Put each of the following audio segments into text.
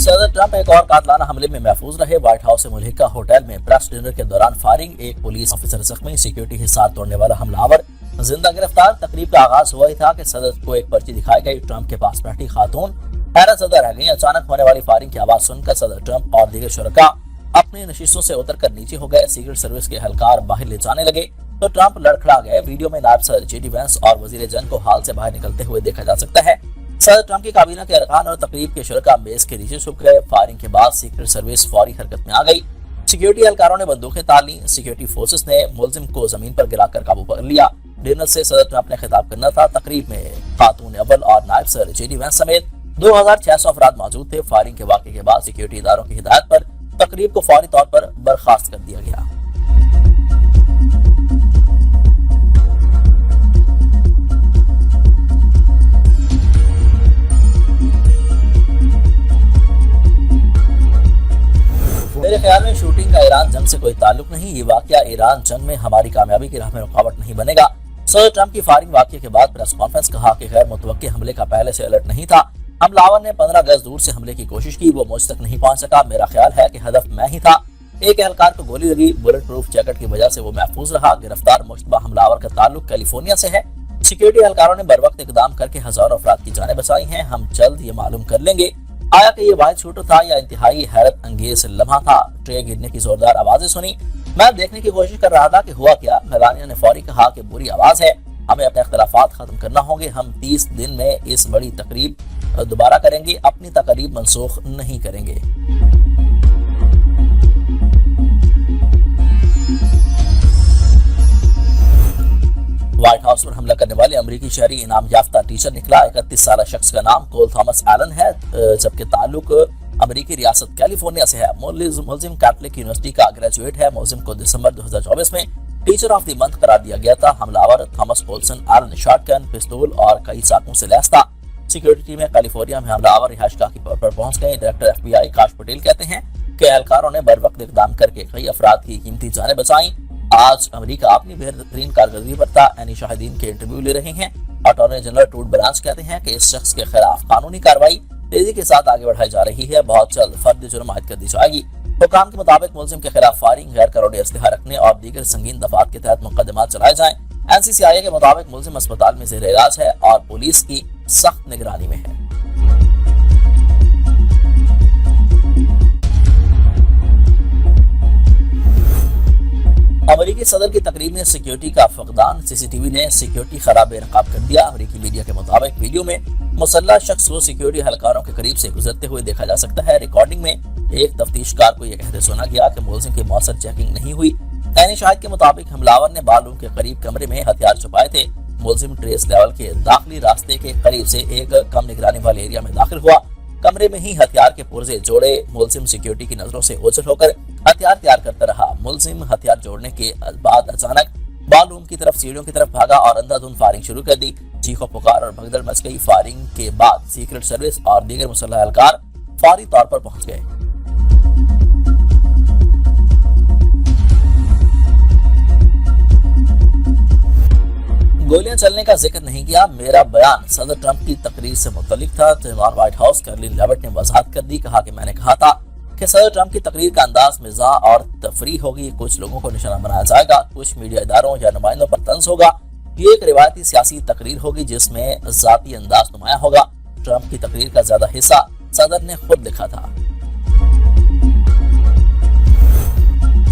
सदर ट्रंप एक और कातलाना हमले में महफूज रहे। व्हाइट हाउस से मुल्हिका होटल में प्रेस डिनर के दौरान फायरिंग, एक पुलिस ऑफिसर जख्मी, सिक्योरिटी हिसार तोड़ने वाला हमलावर जिंदा गिरफ्तार। तकरीब का आगाज हुआ ही था कि सदर को एक पर्ची दिखाई गई। ट्रंप के पास बैठी खातून हैरत ज़दा रह गई। अचानक होने वाली फायरिंग की आवाज सुनकर सदर ट्रंप और दीगर शुरका अपनी नशिस्तों से उतरकर नीचे हो गए। सीक्रेट सर्विस के एहलकार बाहर ले जाने लगे तो ट्रंप लड़खड़ा गए। वीडियो में नायब सदर जेडी वेंस और वजीर जंग को हाल से बाहर निकलते हुए देखा जा सकता है। सदर ट्रंप की काबीना के अरकान और तकरीब के शुरका मेज के नीचे छुप गए। फायरिंग के बाद सीक्रेट सर्विस फौरी हरकत में आ गई। सिक्योरिटी एहलकारों ने बंदूकें तान ली। सिक्योरिटी फोर्सेस ने मुलजिम को जमीन पर गिराकर काबू कर लिया। डिनर से सदर ट्रंप ने खिताब करना था। तकरीब में खातून अव्वल और नायब सदर जेडी वेंस समेत 2600 अफराद मौजूद थे। फायरिंग के वाक़े के बाद सिक्योरिटी इदारों की हिदायत पर तकरीब को फौरी तौर पर बर्खास्त कर दिया गया। मेरे ख्याल में शूटिंग का ईरान जंग से कोई ताल्लुक नहीं। ये वाकया ईरान जंग में हमारी कामयाबी की राह में रुकावट नहीं बनेगा। सदर ट्रंप की फायरिंग वाकये के बाद प्रेस कॉन्फ्रेंस कहा कि गैर मुतवक्के हमले का पहले से अलर्ट नहीं था। हमलावर ने 15 गज दूर से हमले की कोशिश की, वो मुझ तक नहीं पहुंच सका। मेरा ख्याल है कि हदफ मैं ही था। एक एहलकार को गोली लगी। बुलेट प्रूफ जैकेट की वजह से वो महफूज रहा। गिरफ्तार मुश्तबा हमलावर का ताल्लुक कैलिफोर्निया से है। सिक्योरिटी एहलकारों ने बर वक्त इकदाम करके हजारों अफराद की जानें बचाई हैं। हम जल्द ये मालूम कर लेंगे आया कि ये वाहिद शूटर था या इंतहाई हैरत अंगेज लम्हा था। ट्रे गिरने की जोरदार आवाजें सुनी। मैं देखने की कोशिश कर रहा था कि हुआ क्या। मेलानिया ने फौरी कहा कि बुरी आवाज है, हमें अपने इख्तलाफात खत्म करना होंगे। हम 30 दिन में इस बड़ी तकरीब दोबारा करेंगे, अपनी तकरीब मनसूख नहीं करेंगे। व्हाइट हाउस पर हमला करने वाले अमेरिकी शहरी इनाम याफ्ता टीचर निकला। 31 साल शख्स का नाम कोल थॉमस एलन है, जबकि ताल्लुक अमेरिकी रियासत कैलिफोर्निया से है। मुलजिम कैथलिक यूनिवर्सिटी का ग्रेजुएट है। मुलजिम को दिसंबर 2024 में टीचर ऑफ द मंथ करार दिया गया था। हमलावर थॉमस कोल्सन एलन शॉटगन, पिस्तौल और कई चाकुओं से लैस था। सिक्योरिटी टीमें कैलिफोर्निया में हमलावर रिहायशगाह की तौर पर पहुंच गए। डायरेक्टर FBI काश पटेल कहते हैं कि एहलकारों ने बर वक्त इकदाम करके कई अफराद की कीमती जानें बचाई। आज अमेरिका अपनी बेहतरीन कारकर्दगी पर था। एनी शाहिदीन के इंटरव्यू ले रहे हैं। अटॉर्नी जनरल टूट ब्रांच कहते हैं कि इस शख्स के खिलाफ कानूनी कार्रवाई तेजी के साथ आगे बढ़ाई जा रही है। बहुत जल्द फर्द जुर्म आयद कर दी जाएगी। हुकाम के मुताबिक मुलजिम के खिलाफ फायरिंग, गैर कानूनी असलहा रखने और दीगर संगीन दफात के तहत मुकदमा चलाए जाएं। NCCIA के मुताबिक मुलजिम अस्पताल में ज़ेर इलाज है और पुलिस की सख्त निगरानी में है। अमेरिकी सदर की तकरीब में सिक्योरिटी का फकदान। CCTV ने सिक्योरिटी खराब बेनकाब कर दिया। अमेरिकी मीडिया के मुताबिक वीडियो में मुसल्लह शख्स को सिक्योरिटी एहलकारों के करीब से गुजरते हुए देखा जा सकता है। रिकॉर्डिंग में एक तफ्तीशकार को यह कहते सुना गया कि मुलजिम की मौसर चेकिंग नहीं हुई। ऐनी शाहिद के मुताबिक हमलावर ने बालरूम के करीब कमरे में हथियार छुपाए थे। मुलजिम ट्रेस लेवल के दाखिली रास्ते के करीब से एक कम निगरानी वाले एरिया में दाखिल हुआ। कमरे में ही हथियार के पुर्जे जोड़े। मुलजिम सिक्योरिटी की नजरों से ओझल होकर हथियार तैयार करता रहा। मुलजिम हथियार जोड़ने के बाद अचानक बालरूम की तरफ सीढ़ियों की तरफ भागा और अंधाधुंध फायरिंग शुरू कर दी। चीखों पुकार और भगदड़ मच गई। फायरिंग के बाद सीक्रेट सर्विस और दीगर मुसल्लह एहलकार फौरी तौर पर पहुंच गए। गोलियां चलने का जिक्र नहीं किया। मेरा बयान सदर ट्रंप की तकरीर से मुतल्लिक था। तहवार व्हाइट हाउस कैरोलिन लेविट ने वजाहत कर दी। कहा कि मैंने कहा था कि सदर ट्रंप की तकरीर का अंदाज मिजाह और तफरी होगी। कुछ लोगों को निशाना बनाया जाएगा, कुछ मीडिया इदारों या नुमाइंदों पर तंज होगा। ये एक रिवायती सियासी तकरीर होगी जिसमें जाती अंदाज नुमाया होगा। ट्रंप की तकरीर का ज्यादा हिस्सा सदर ने खुद लिखा था।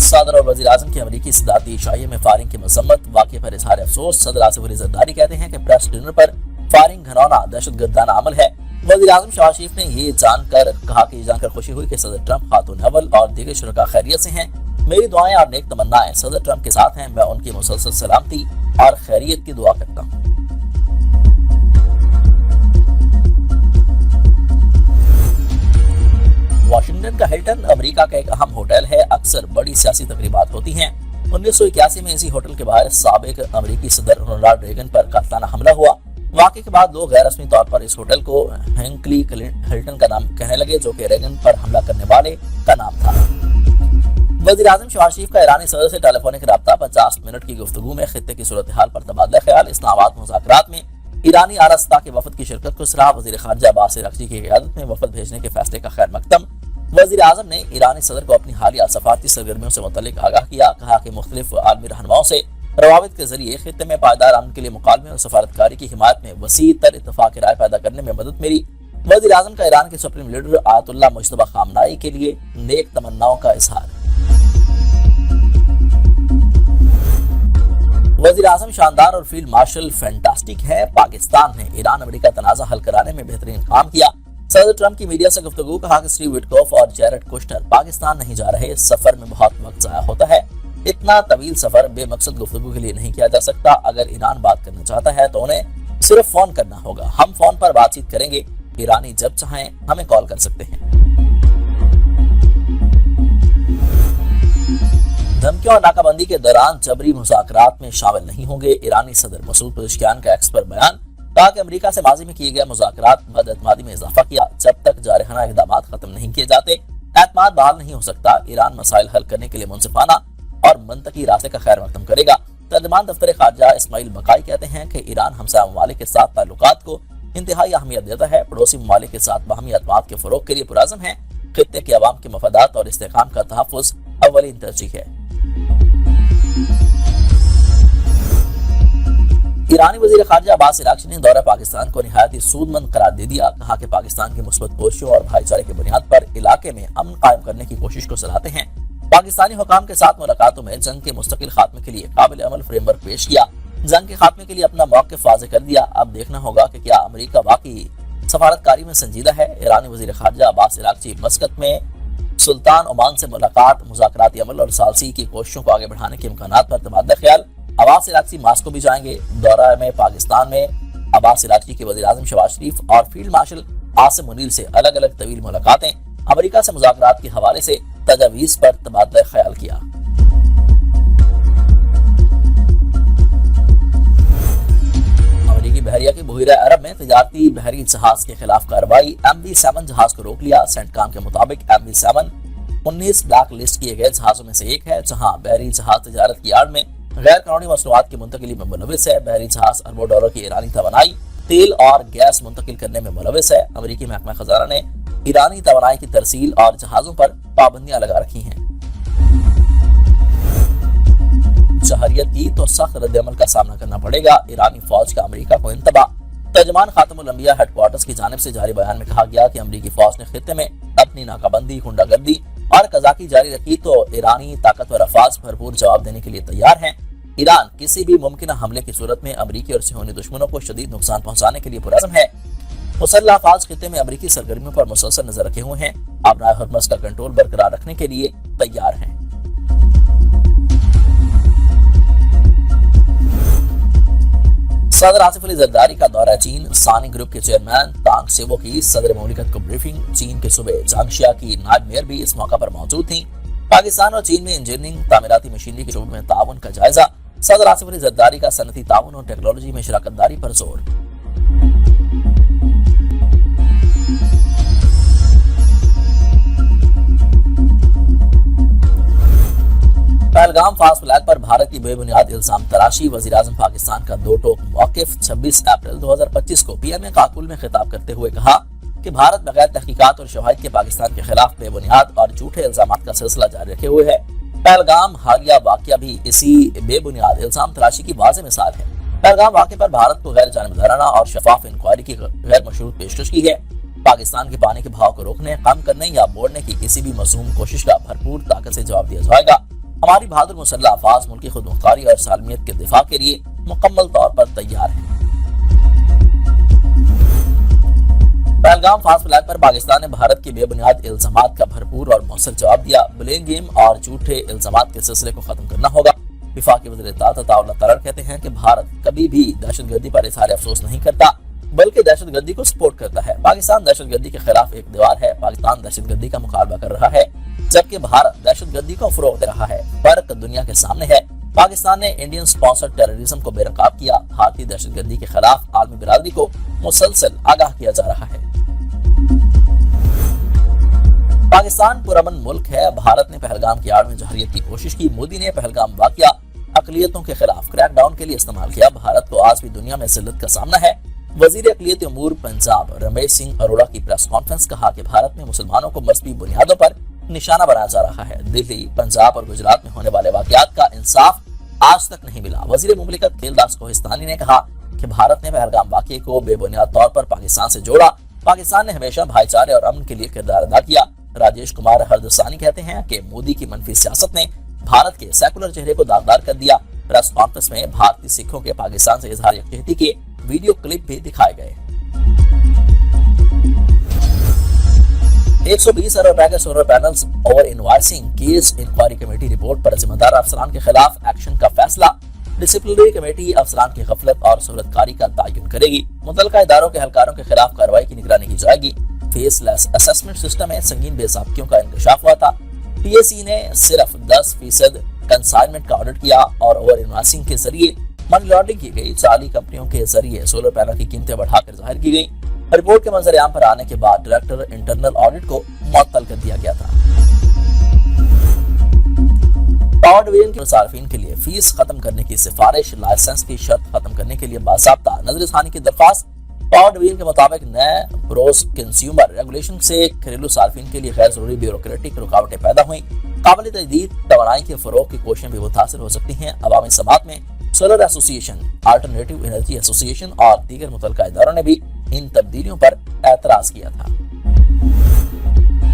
सदर और वजीर आजम की अमेरिकी सदारती इशाइये में फायरिंग की मजम्मत। वाक़े पर इजहार अफसोस। सदर आसिफ अली जरदारी कहते हैं कि प्रेस डिनर पर फायरिंग घिनौना दहशतगर्दाना अमल है। वजीर आजम शहबाज शरीफ ने ये जानकर खुशी हुई कि सदर ट्रंप खातून अव्वल और दीगर शुरका खैरियत से हैं। मेरी दुआएं और नेक तमन्नाएं सदर ट्रंप के साथ हैं। मैं उनकी मुसलसल सलामती और खैरियत की दुआ करता हूँ। वाशिंगटन का हिल्टन अमेरिका का एक अहम होटल है। अक्सर बड़ी सियासी तकरीबात होती हैं। 1981 में इसी होटल के बाहर साबिक अमेरिकी सदर रोनाल्ड रेगन पर कातलाना हमला हुआ। वाक़े के बाद लोग गैर रस्मी तौर पर इस होटल को हैंकली हिल्टन का नाम कहने लगे, जो कि रेगन पर हमला करने वाले का नाम था। वज़ीर आज़म शहबाज शरीफ का ईरानी सदर से टेलीफोनिक राब्ता। 50 मिनट की गुफ्तगू में खित्ते की सूरत हाल पर तबादला ख्याल। इस्लामाबाद मुज़ाकरात में ایرانی آراستہ کے وفد کی شرکت کو سراہ وزیر خارجہ عباس عراقچی کی قیادت میں وفد بھیجنے کے فیصلے کا خیر مقدم۔ وزیر اعظم نے ایرانی صدر کو اپنی حالیہ سفارتی سرگرمیوں سے متعلق آگاہ کیا، کہا کہ مختلف عالمی رہنماؤں سے روابط کے ذریعے خطے میں پائیدار امن کے لیے مکالمے اور سفارتکاری کی حمایت میں وسیع تر اتفاق رائے پیدا کرنے میں مدد ملی۔ وزیر اعظم کا ایران کے سپریم لیڈر آیت اللہ مجتبی خامنائی کے لیے نیک تمناؤں کا اظہار۔ وزیر اعظم شاندار اور فیلڈ مارشل فینٹاسٹک ہے، پاکستان نے ایران امریکہ تنازع حل کرانے میں بہترین کام کیا۔ صدر ٹرمپ کی میڈیا سے گفتگو، کہا کہ اسٹیو وٹکوف اور جیرڈ کوشنر پاکستان نہیں جا رہے، سفر میں بہت وقت ضائع ہوتا ہے، اتنا طویل سفر بے مقصد گفتگو کے لیے نہیں کیا جا سکتا، اگر ایران بات کرنا چاہتا ہے تو انہیں صرف فون کرنا ہوگا، ہم فون پر بات چیت کریں گے، ایرانی جب چاہیں ہمیں کال کر سکتے ہیں۔ دھمکیوں اور ناکہ بندی کے دوران جبری مذاکرات میں شامل نہیں ہوں گے، ایرانی صدر مسعود پزشکیان کا ایکس پر بیان، کہا کہ امریکہ سے ماضی میں کیے گئے مذاکرات بد اعتمادی میں اضافہ کیا، جب تک جارحانہ اقدامات ختم نہیں کیے جاتے اعتماد بحال نہیں ہو سکتا، ایران مسائل حل کرنے کے لیے منصفانہ اور منطقی راستے کا خیر مقدم کرے گا۔ ترجمان دفتر خارجہ اسماعیل بقائی کہتے ہیں کہ ایران ہمسایہ ممالک کے ساتھ تعلقات کو انتہائی اہمیت دیتا ہے، پڑوسی ممالک کے ساتھ باہمی اعتماد کے فروغ کے لیے پرعزم ہے، خطے کے عوام کے مفادات اور استحکام کا تحفظ اولین ترجیح ہے۔ ایرانی وزیر خارجہ عباس عراقچی نے دورہ پاکستان کو نہایت ہی سود مند قرار دے دیا، کہا کہ پاکستان کی مثبت کوششوں اور بھائی چارے کی بنیاد پر علاقے میں امن قائم کرنے کی کوشش کو سراہتے ہیں۔ پاکستانی حکام کے ساتھ ملاقاتوں میں جنگ کے مستقل خاتمے کے لیے قابل عمل فریم ورک پیش کیا، جنگ کے خاتمے کے لیے اپنا موقف واضح کر دیا، اب دیکھنا ہوگا کہ کیا امریکہ واقعی سفارتکاری میں سنجیدہ ہے۔ ایرانی وزیر خارجہ عباس عراقچی مسقط میں سلطان عمان سے ملاقات، مذاکراتی عمل اور ثالثی کی کوششوں کو آگے بڑھانے کے امکانات پر تبادلہ خیال۔ عباس عراقچی ماسکو بھی جائیں گے۔ دورہ میں پاکستان میں عباس عراقچی کے وزیر اعظم شہباز شریف اور فیلڈ مارشل عاصم منیر سے الگ الگ طویل ملاقاتیں، امریکہ سے مذاکرات کے حوالے سے تجاویز پر تبادلہ خیال کیا۔ امریکی بحریہ کے بحیرہ عرب میں تجارتی بحری جہاز کے خلاف کارروائی، MV7 جہاز کو روک لیا۔ سینٹکام کے مطابق MV7 19 بلیک لسٹ کیے گئے جہازوں میں سے ایک ہے، جہاں بحری جہاز تجارت کی یارڈ میں غیر قانونی مصنوعات کی منتقلی میں ملوث ہے۔ بحری جہاز اربوں ڈالر کی ایرانی توانائی، تیل اور گیس منتقل کرنے میں ملوث ہے۔ امریکی محکمہ خزانہ نے ایرانی توانائی کی ترسیل اور جہازوں پر پابندیاں لگا رکھی ہیں۔ جہریت کی تو سخت رد عمل کا سامنا کرنا پڑے گا، ایرانی فوج کا امریکہ کو انتباہ۔ ترجمان خاتم الانبیاء ہیڈ کوارٹرز کی جانب سے جاری بیان میں کہا گیا کہ امریکی فوج نے خطے میں اپنی ناکہ بندی، غنڈہ گردی اور قذاقی جاری رکھی تو ایرانی طاقتور افواج بھرپور جواب دینے کے لیے تیار ہیں۔ ایران کسی بھی ممکنہ حملے کی صورت میں امریکی اور صہیونی دشمنوں کو شدید نقصان پہنچانے کے لیے پرعزم ہے۔ مسلح افواج خطے میں امریکی سرگرمیوں پر مسلسل نظر رکھے ہوئے ہیں، آبرائے ہرمز کا کنٹرول برقرار رکھنے کے لیے تیار ہیں۔ صدر آصف علی زرداری کا دورہ چین، ثانی گروپ کے چیئرمین تانگ سیوو کی صدر مملکت کو بریفنگ۔ چین کے صوبے جانگشیا کی نائب میئر بھی اس موقع پر موجود تھیں۔ پاکستان اور چین میں انجینئرنگ، تعمیراتی مشینری کے شعبے میں تعاون کا جائزہ۔ صدر آصف علی زرداری کا صنعتی تعاون اور ٹیکنالوجی میں شراکت داری پر زور۔ پہلگام فاسٹ فلیگ پر بھارت کی بے بنیاد الزام تراشی، وزیر اعظم پاکستان کا دو ٹوک موقف۔ 26 اپریل 2025 کو پی ایم نے کاکل میں خطاب کرتے ہوئے کہا کہ بھارت بغیر تحقیقات اور شواہد کے پاکستان کے خلاف بے بنیاد اور جھوٹے الزامات کا سلسلہ جاری رکھے ہوئے ہے۔ پہلگام حالیہ واقعہ بھی اسی بے بنیاد الزام تراشی کی واضح مثال ہے۔ پہلگام واقعے پر بھارت کو غیر جانبدارانہ اور شفاف انکوائری کی غیر مشروط پیشکش کی ہے۔ پاکستان کے پانی کے بہاؤ کو روکنے، کم کرنے یا موڑنے کی کسی بھی مذموم کوشش کا بھرپور طاقت سے جواب دیا جائے گا۔ ہماری بہادر مسلح افواج ملکی خود مختاری اور سالمیت کے دفاع کے لیے مکمل طور پر تیار ہیں۔ پہلگام فاسٹ فلیگ پر پاکستان نے بھارت کے بے بنیاد الزامات کا بھرپور اور مؤثر جواب دیا۔ بلیم گیم اور جھوٹے الزامات کے سلسلے کو ختم کرنا ہوگا۔ وفاقی وزیر اطلاعات اللہ ترر کہتے ہیں کہ بھارت کبھی بھی دہشت گردی پر اظہار افسوس نہیں کرتا بلکہ دہشت گردی کو سپورٹ کرتا ہے۔ پاکستان دہشت گردی کے خلاف ایک دیوار ہے، پاکستان دہشت گردی کا مقابلہ کر رہا ہے جبکہ بھارت دہشت گردی کو فروغ دے رہا ہے۔ فرق دنیا کے سامنے ہے۔ پاکستان نے انڈین سپانسر ٹیررزم کو بے نقاب کیا، بھارتی دہشت گردی کے خلاف عالمی برادری کو مسلسل آگاہ کیا جا رہا ہے۔ پاکستان پرامن ملک ہے، بھارت نے پہلگام کی آڑ میں جہریت کی کوشش کی۔ مودی نے پہلگام واقعہ اقلیتوں کے خلاف کریک ڈاؤن کے لیے استعمال کیا۔ بھارت کو آج بھی دنیا میں ذلت کا سامنا ہے۔ वजीर अक़लियती उमूर पंजाब रमेश सिंह अरोड़ा की प्रेस कॉन्फ्रेंस, कहा कि भारत में मुसलमानों को मजहबी बुनियादों पर निशाना बनाया जा रहा है। दिल्ली, पंजाब और गुजरात में होने वाले वाकयात का इंसाफ आज तक नहीं मिला। वजीर मुमलिकत दिलदास कोहिस्तानी ने कहा कि भारत ने पहलगाम वाक़ये को बेबुनियाद तौर पर पाकिस्तान से जोड़ा। पाकिस्तान ने हमेशा भाईचारे और अमन के लिए किरदार अदा किया। राजेश कुमार हरदसानी कहते हैं कि मोदी की मनफी सियासत ने भारत के सेकुलर चेहरे को दागदार कर दिया। प्रेस कॉन्फ्रेंस में भारतीय सिखों के पाकिस्तान से इजहार यकजहती के वीडियो क्लिप भी दिखाए गए। 120 अरब रुपए के solar panels over invoicing case inquiry committee report पर जिम्मेदार अफसरान के खिलाफ एक्शन का फैसला। डिसिप्लिनरी कमेटी अफसरान की गफलत और सहूलतकारी का तयन करेगी। मुतल्लिका इदारों के एहलकारों के खिलाफ कार्रवाई की निगरानी की जाएगी। फेसलेस असेसमेंट सिस्टम में संगीन बेसाबकियों का इंकशाफ हुआ था। पीएसई ने सिर्फ 10% कंसाइनमेंट का ऑडिट किया और ओवर इनवॉइसिंग के जरिए मनी लॉन्ड्रिंग की गई। 40 कंपनियों के जरिए सोलर पैनल की कीमतें बढ़ाकर जाहिर की गई। रिपोर्ट के मंजर-ए-आम पर आने के बाद डायरेक्टर इंटरनल ऑडिट को मुअत्तल कर दिया गया था। पावर डिवीजन के सार्फिन के लिए फीस खत्म करने की सिफारिश, लाइसेंस की शर्त खत्म करने के लिए बाज़ाब्ता नजरसानी की दरख्वास्त। पावर डिवीजन के मुताबिक नए ब्रोस कंज्यूमर रेगुलेशन से घरेलू सार्फिन के लिए गैर जरूरी ब्यूरोक्रेटिक रुकावटें पैदा हुई। काबिल तजदीद तवानाई के फरोग की कोशिशें भी मुतासिर हो सकती हैं। अवामी समात में solar association, alternative energy association और दीगर मुतल्लिका इदारों ने भी इन तब्दीलियों पर एतराज किया था।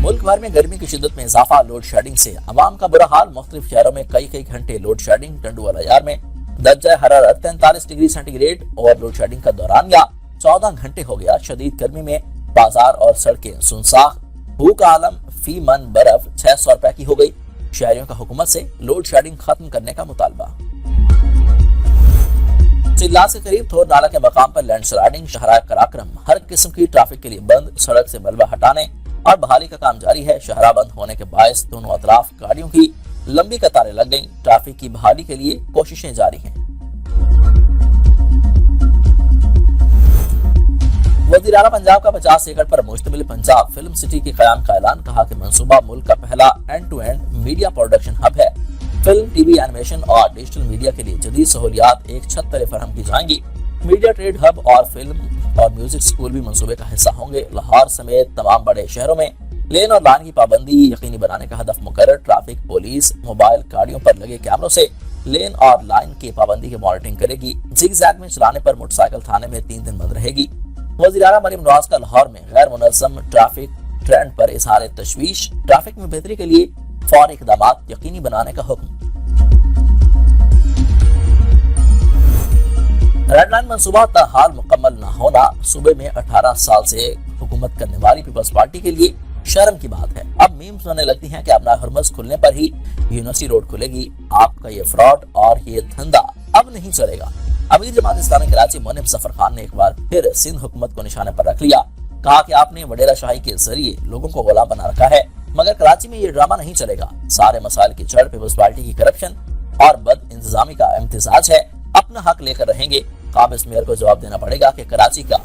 मुल्क भर में गर्मी की शिद्दत में इजाफा, लोड शेडिंग से अवाम का बुरा हाल। मुख्तलिफ शहरों में कई घंटे लोड शेडिंग। टंडुवालायार में दर्जा हरारत 43 डिग्री सेंटीग्रेड और लोड शेडिंग का दौरान या 14 घंटे हो गया। शदीद गर्मी में बाजार और सड़कें सुनसाख। भूख आलम, फी मन बर्फ 600 रुपए की हो गई। शहरियों का हुकूमत से लोड शेडिंग खत्म करने का मुतालबा। चिल्लास के करीब थोर नाला के मकाम पर लैंडस्लाइडिंग। शहरा कराक्रम हर किस्म की ट्रैफिक के लिए बंद। सड़क से मलबा हटाने और बहाली का काम जारी है। शहरा बंद होने के बायस दोनों अतराफ गाड़ियों की लंबी कतारें लग गईं। ट्रैफिक की बहाली के लिए कोशिशें जारी हैं। वज़ीर आला पंजाब का 50 एकड़ पर मुश्तमिल पंजाब फिल्म सिटी के क़याम का ऐलान। कहा कि मंसूबा मुल्क का पहला end to end media production hub है। फिल्म, टीवी, एनिमेशन और डिजिटल मीडिया के लिए जदीद सहूलियात एक छत तले फराहम की जाएंगी। मीडिया ट्रेड हब और फिल्म और म्यूजिक स्कूल भी मंसूबे का हिस्सा होंगे। लाहौर समेत तमाम बड़े शहरों में लेन और लाइन की पाबंदी यकीनी बनाने का हदफ मुकर्रर। ट्रैफिक पुलिस मोबाइल गाड़ियों पर लगे कैमरों से लेन और लाइन की पाबंदी की मॉनिटरिंग करेगी। जिग-जैग में चलाने पर मोटरसाइकिल थाने में 3 दिन बंद रहेगी। वज़ीर आला मरियम नवाज का लाहौर में गैर मुनज़्ज़म ट्रैफिक ट्रेंड पर इजहार तशवीश। ट्रैफिक में बेहतरी के लिए फौरी इक़दामात यकीनी बनाने का हुक्म। रेड लाइन मंसूबा ताहाल मुकम्मल न होना सूबे में 18 साल से हुकूमत करने वाली पीपल्स पार्टी के लिए शर्म की बात है। अब मीम्स होने लगती हैं कि अपना हरमज खुलने पर ही यूनिवर्सिटी रोड खुलेगी। आपका ये फ्रॉड और ये धंधा अब नहीं चलेगा। अमीर जमात इस्लामी कराची मोनिब जफर खान ने एक बार फिर सिंध हुकूमत को निशाने पर रख लिया। कहा कि आपने वडेरा शाही के जरिए लोगों को गुलाम बना रखा है, मगर कराची में ये ड्रामा नहीं चलेगा। सारे मसाइल की जड़ पीपल्स पार्टी की करप्शन और बद इंतजामी का इम्तिजाज है। अपना हक लेकर रहेंगे। काबिज मेयर को जवाब देना पड़ेगा कि कराची का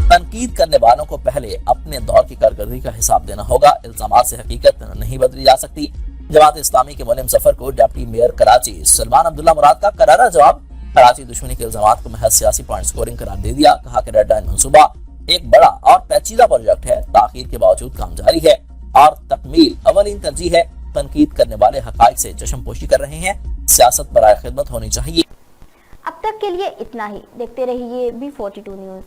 तनकीद करने वालों को पहले अपने दौर की कारकर्दगी का हिसाब देना होगा। इल्जामात से हकीकत नहीं बदली जा सकती। जमात इस्लामी के मोनिब जफर को डिप्टी मेयर कराची सलमान अब्दुल्ला मुराद का करारा जवाब। कराची दुश्मनी के इल्जामात को महज सियासी पॉइंट स्कोरिंग करार दे दिया। कहा कि रेड लाइन मंसूबा एक बड़ा और पेचीदा प्रोजेक्ट है। ताखीर के बावजूद काम जारी है और तकमील अवलीन तरजीह है। तनकीद करने वाले हकाइक से चश्मपोशी कर रहे हैं। सियासत बराए खिदमत होनी चाहिए। अब तक के लिए इतना ही। देखते रहिए B42 न्यूज़।